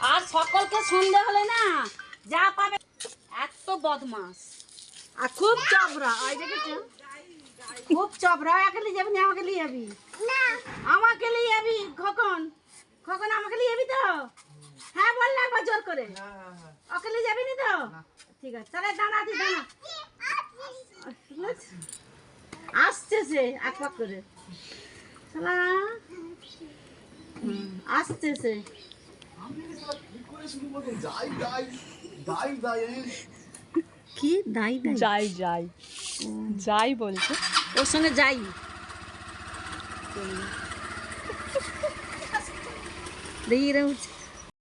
আর সকলকে সন্ধে হলে না যা পাবে এত বদমাস আর খুব চবরা ওই দেখেছো খুব চবরা একে নিয়ে যাবি না আমাকে নিয়ে যাবি আমাকে নিয়ে যাবি খোকন খোকন আমাকে নিয়ে যাবি তো হ্যাঁ বল না একবার জোর করে ওকে নিয়ে যাবি না তো ঠিক আছে তাহলে দাঁড়া তুই দাঁড়া আসছে সে এক পাক করে শালা আসছে সে কি দাই যাই যাই যাই বলছে ওর সঙ্গে যাই দেখি রে